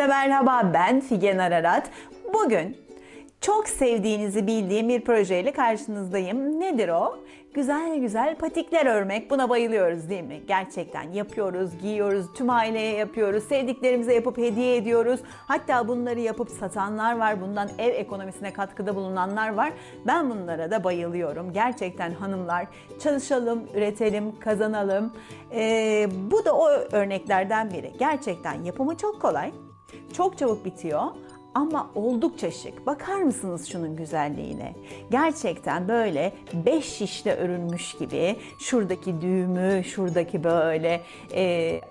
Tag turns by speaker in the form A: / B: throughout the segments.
A: Herkese merhaba, ben Figen Ararat. Bugün çok sevdiğinizi bildiğim bir projeyle karşınızdayım. Nedir o? Güzel güzel patikler örmek. Buna bayılıyoruz değil mi? Gerçekten yapıyoruz, giyiyoruz, tüm aileye yapıyoruz, sevdiklerimize yapıp hediye ediyoruz. Hatta bunları yapıp satanlar var, bundan ev ekonomisine katkıda bulunanlar var. Ben bunlara da bayılıyorum. Gerçekten hanımlar, çalışalım, üretelim, kazanalım. Bu da o örneklerden biri. Gerçekten yapımı çok kolay, çok çabuk bitiyor. Ama oldukça şık. Bakar mısınız şunun güzelliğine? Gerçekten böyle 5 şişle örülmüş gibi. Şuradaki düğümü, şuradaki böyle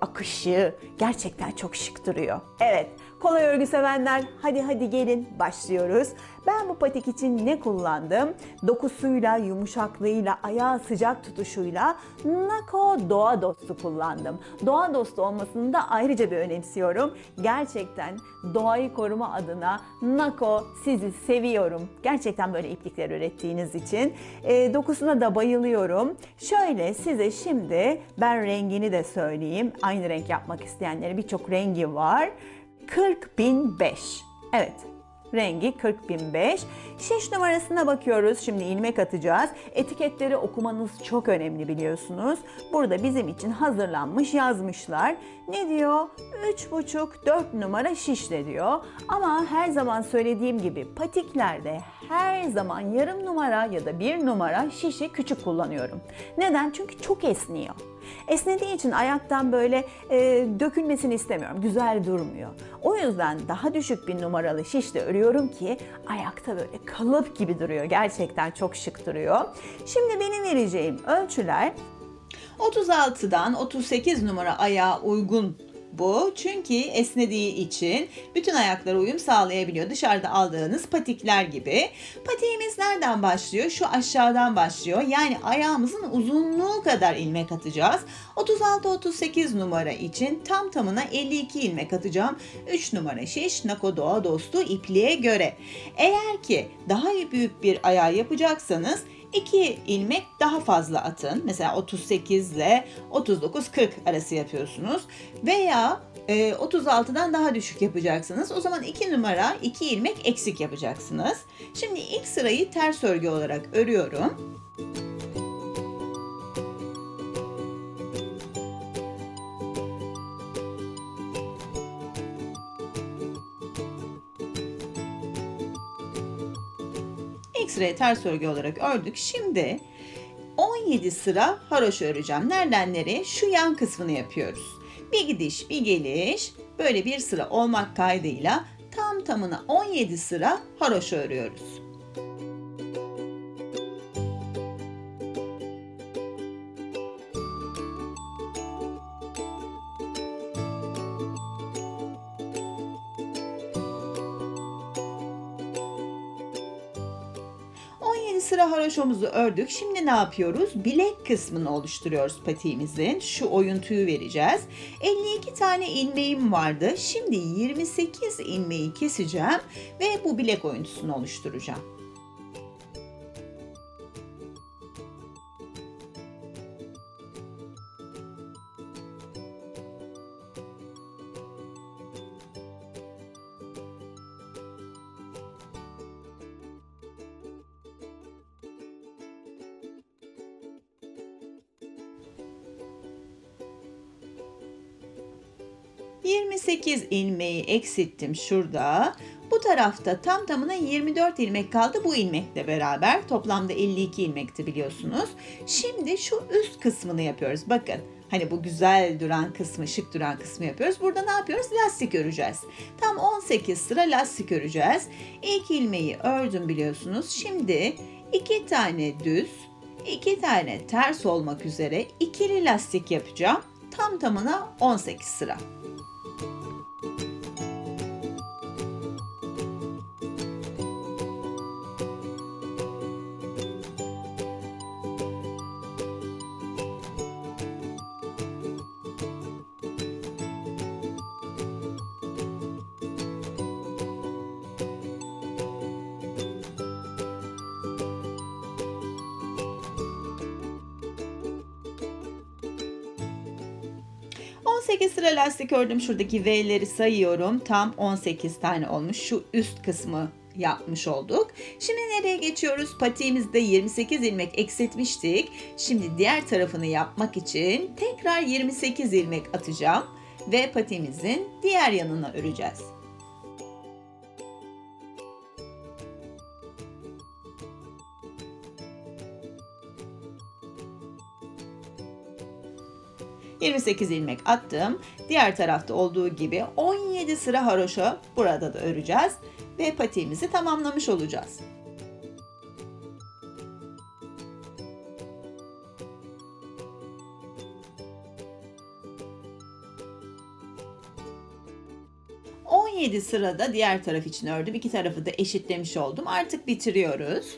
A: akışı gerçekten çok şık duruyor. Evet, kolay örgü sevenler hadi gelin başlıyoruz. Ben bu patik için ne kullandım? Dokusuyla, yumuşaklığıyla, ayağı sıcak tutuşuyla Nako Doğa Dostu kullandım. Doğa dostu olmasını da ayrıca bir önemsiyorum. Gerçekten doğayı koruma adına Nako sizi seviyorum. Gerçekten böyle iplikler ürettiğiniz için. Dokusuna da bayılıyorum. Şöyle size şimdi ben rengini de söyleyeyim. Aynı renk yapmak isteyenlere birçok rengi var. 40.005. Evet. Rengi 40.005. Şiş numarasına bakıyoruz. Şimdi ilmek atacağız. Etiketleri okumanız çok önemli biliyorsunuz. Burada bizim için hazırlanmış yazmışlar. Ne diyor? 3,5-4 numara şişle diyor. Ama her zaman söylediğim gibi patiklerde her zaman yarım numara ya da 1 numara şişi küçük kullanıyorum. Neden? Çünkü çok esniyor. Esnediği için ayaktan böyle dökülmesini istemiyorum. Güzel durmuyor. O yüzden daha düşük bir numaralı şişle örüyorum ki ayakta böyle kalıp gibi duruyor. Gerçekten çok şık duruyor. Şimdi benim vereceğim ölçüler 36'dan 38 numara ayağa uygun bu. Çünkü esnediği için bütün ayaklara uyum sağlayabiliyor. Dışarıda aldığınız patikler gibi. Patiğimiz nereden başlıyor? Şu aşağıdan başlıyor. Yani ayağımızın uzunluğu kadar ilmek atacağız. 36-38 numara için tam tamına 52 ilmek atacağım. 3 numara şiş Nako Doğa Dostu ipliğe göre. Eğer ki daha büyük bir ayağı yapacaksanız 2 ilmek daha fazla atın. Mesela 38 ile 39-40 arası yapıyorsunuz. Veya 36'dan daha düşük yapacaksınız. O zaman 2 numara 2 ilmek eksik yapacaksınız. Şimdi ilk sırayı ters örgü olarak örüyorum. İlk sırayı ters örgü olarak ördük. Şimdi 17 sıra haroşa öreceğim. Nereden nereye? Şu yan kısmını yapıyoruz. Bir gidiş, bir geliş, böyle bir sıra olmak kaydıyla tam tamına 17 sıra haroşa örüyoruz. Sıra haroşomuzu ördük. Şimdi ne yapıyoruz? Bilek kısmını oluşturuyoruz patiğimizin. Şu oyuntuyu vereceğiz. 52 tane ilmeğim vardı. Şimdi 28 ilmeği keseceğim ve bu bilek oyuntusunu oluşturacağım. ...28 ilmeği eksilttim şurada. Bu tarafta tam tamına 24 ilmek kaldı bu ilmekle beraber. Toplamda 52 ilmekti biliyorsunuz. Şimdi şu üst kısmını yapıyoruz. Bakın hani bu güzel duran kısmı, şık duran kısmı yapıyoruz. Burada ne yapıyoruz? Lastik öreceğiz. Tam 18 sıra lastik öreceğiz. İlk ilmeği ördüm biliyorsunuz. Şimdi 2 tane düz, 2 tane ters olmak üzere ikili lastik yapacağım. Tam tamına 18 sıra. 18 sıra lastik ördüm. Şuradaki V'leri sayıyorum. Tam 18 tane olmuş. Şu üst kısmı yapmış olduk. Şimdi nereye geçiyoruz? Patiğimizde 28 ilmek eksiltmiştik. Şimdi diğer tarafını yapmak için tekrar 28 ilmek atacağım ve patiğimizin diğer yanına öreceğiz. ...28 ilmek attım. Diğer tarafta olduğu gibi 17 sıra haroşa burada da öreceğiz ve patiğimizi tamamlamış olacağız. ...17 sırada diğer taraf için ördüm. İki tarafı da eşitlemiş oldum. Artık bitiriyoruz.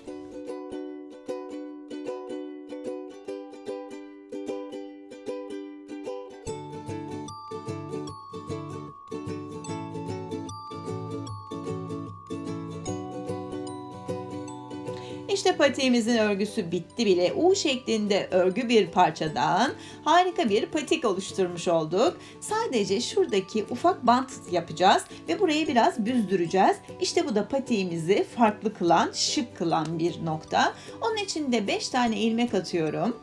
A: İşte patiğimizin örgüsü bitti bile. U şeklinde örgü bir parçadan harika bir patik oluşturmuş olduk. Sadece şuradaki ufak bant yapacağız ve burayı biraz büzdüreceğiz. İşte bu da patiğimizi farklı kılan, şık kılan bir nokta. Onun için de 5 tane ilmek atıyorum.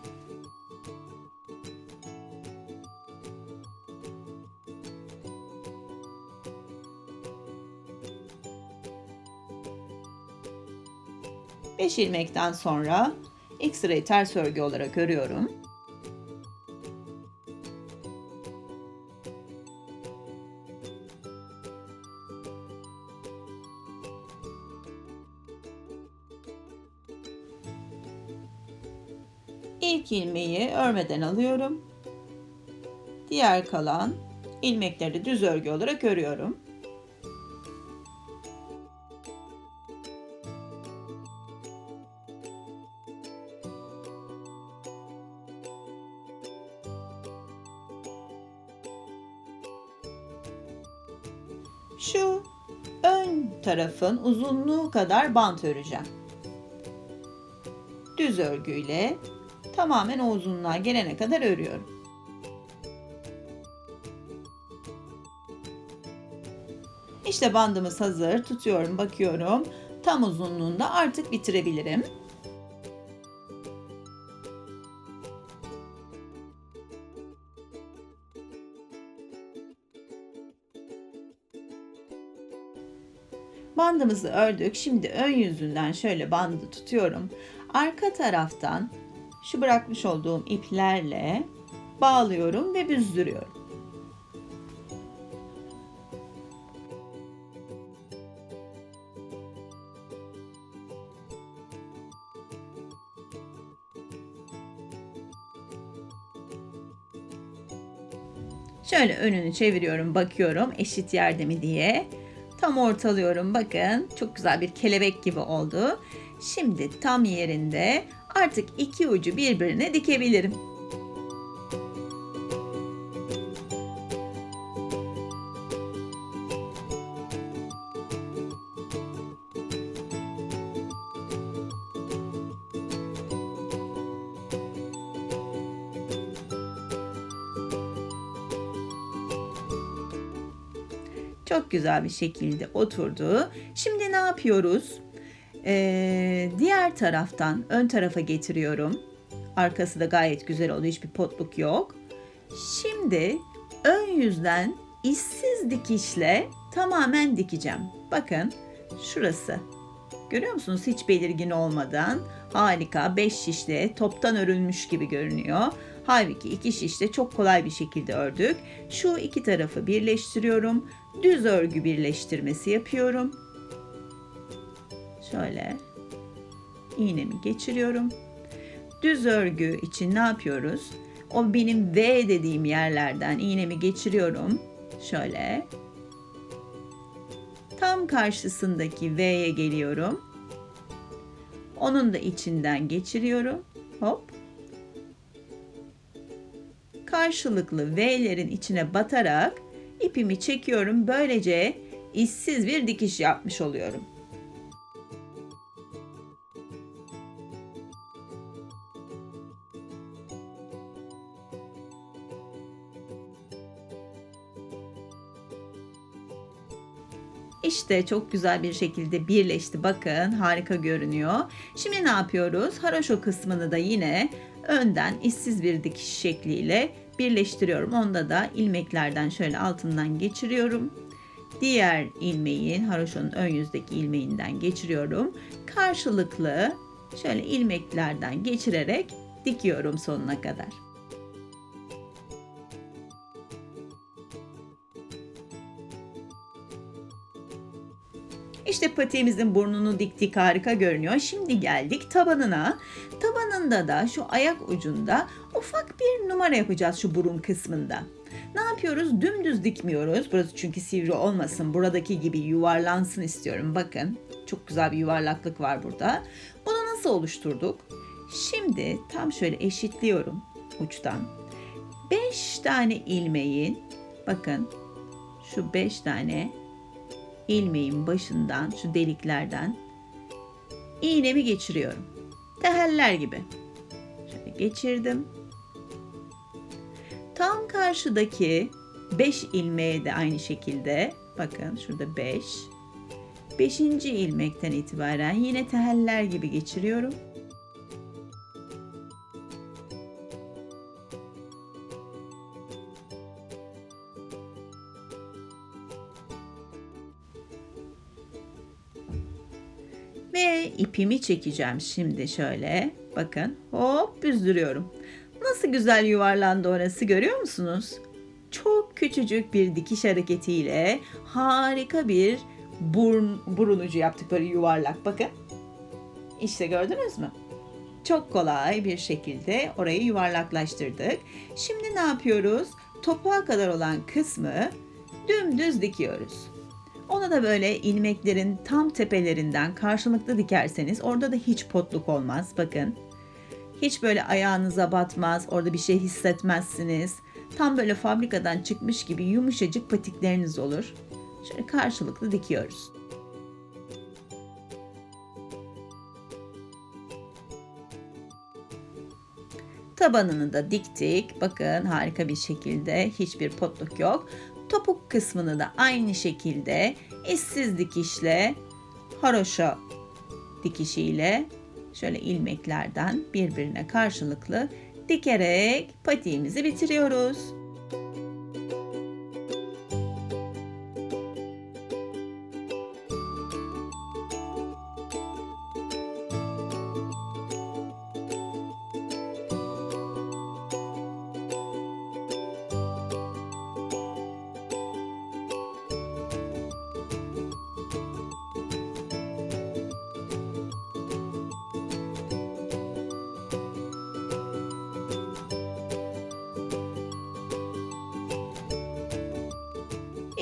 A: Beş ilmekten sonra ilk sırayı ters örgü olarak örüyorum. İlk ilmeği örmeden alıyorum. Diğer kalan ilmekleri düz örgü olarak örüyorum. Şu ön tarafın uzunluğu kadar bant öreceğim. Düz örgüyle tamamen o uzunluğa gelene kadar örüyorum. İşte bandımız hazır. Tutuyorum, bakıyorum. Tam uzunluğunda artık bitirebilirim. Bandımızı ördük. Şimdi ön yüzünden şöyle bandı tutuyorum. Arka taraftan şu bırakmış olduğum iplerle bağlıyorum ve büzdürüyorum. Şöyle önünü çeviriyorum, bakıyorum eşit yerde mi diye. Tam ortalıyorum, bakın çok güzel bir kelebek gibi oldu. Şimdi tam yerinde, artık iki ucu birbirine dikebilirim. Çok güzel bir şekilde oturdu. Şimdi ne yapıyoruz? Diğer taraftan ön tarafa getiriyorum. Arkası da gayet güzel oldu. Hiçbir potluk yok. Şimdi ön yüzden işsiz dikişle tamamen dikeceğim. Bakın şurası. Görüyor musunuz? Hiç belirgin olmadan harika 5 şişle toptan örülmüş gibi görünüyor. Halbuki 2 şişle çok kolay bir şekilde ördük. Şu iki tarafı birleştiriyorum. Düz örgü birleştirmesi yapıyorum. Şöyle iğnemi geçiriyorum. Düz örgü için ne yapıyoruz? O benim V dediğim yerlerden iğnemi geçiriyorum. Şöyle. Tam karşısındaki V'ye geliyorum. Onun da içinden geçiriyorum. Hop. Karşılıklı V'lerin içine batarak ipimi çekiyorum. Böylece işsiz bir dikiş yapmış oluyorum. İşte çok güzel bir şekilde birleşti. Bakın harika görünüyor. Şimdi ne yapıyoruz? Haroşo kısmını da yine önden işsiz bir dikiş şekliyle birleştiriyorum. Onda da ilmeklerden şöyle altından geçiriyorum. Diğer ilmeğin, haroşonun ön yüzdeki ilmeğinden geçiriyorum. Karşılıklı şöyle ilmeklerden geçirerek dikiyorum sonuna kadar. İşte patiğimizin burnunu diktik, harika görünüyor. Şimdi geldik tabanına. Tabanında da şu ayak ucunda ufak bir numara yapacağız şu burun kısmında. Ne yapıyoruz? Dümdüz dikmiyoruz. Burası çünkü sivri olmasın. Buradaki gibi yuvarlansın istiyorum. Bakın çok güzel bir yuvarlaklık var burada. Bunu nasıl oluşturduk? Şimdi tam şöyle eşitliyorum uçtan. 5 tane ilmeğin, bakın şu 5 tane ilmeğin başından, şu deliklerden iğnemi geçiriyorum. Teheller gibi. Şöyle geçirdim. Tam karşıdaki 5 ilmeğe de aynı şekilde, bakın şurada 5. 5. ilmekten itibaren yine teheller gibi geçiriyorum. Ve ipimi çekeceğim şimdi şöyle. Bakın hop büzdürüyorum. Nasıl güzel yuvarlandı orası, görüyor musunuz? Çok küçücük bir dikiş hareketiyle harika bir burun ucu yaptık, böyle yuvarlak, bakın. İşte gördünüz mü? Çok kolay bir şekilde orayı yuvarlaklaştırdık. Şimdi ne yapıyoruz? Topuğa kadar olan kısmı dümdüz dikiyoruz. Ona da böyle ilmeklerin tam tepelerinden karşılıklı dikerseniz orada da hiç potluk olmaz. Bakın. Hiç böyle ayağınıza batmaz. Orada bir şey hissetmezsiniz. Tam böyle fabrikadan çıkmış gibi yumuşacık patikleriniz olur. Şöyle karşılıklı dikiyoruz. Tabanını da diktik. Bakın harika bir şekilde, hiçbir potluk yok. Topuk kısmını da aynı şekilde eşsiz dikişle, haroşo dikişiyle şöyle ilmeklerden birbirine karşılıklı dikerek patiğimizi bitiriyoruz.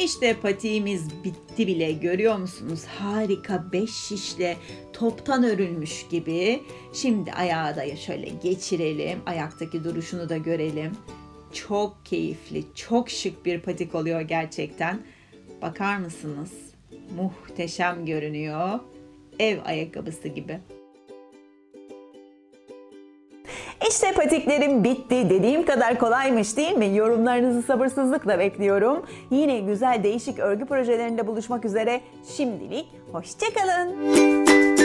A: İşte patiğimiz bitti bile, görüyor musunuz? Harika 5 şişle toptan örülmüş gibi. Şimdi ayağı da şöyle geçirelim. Ayaktaki duruşunu da görelim. Çok keyifli, çok şık bir patik oluyor gerçekten. Bakar mısınız? Muhteşem görünüyor. Ev ayakkabısı gibi. İşte patiklerim bitti. Dediğim kadar kolaymış değil mi? Yorumlarınızı sabırsızlıkla bekliyorum. Yine güzel değişik örgü projelerinde buluşmak üzere. Şimdilik hoşça kalın.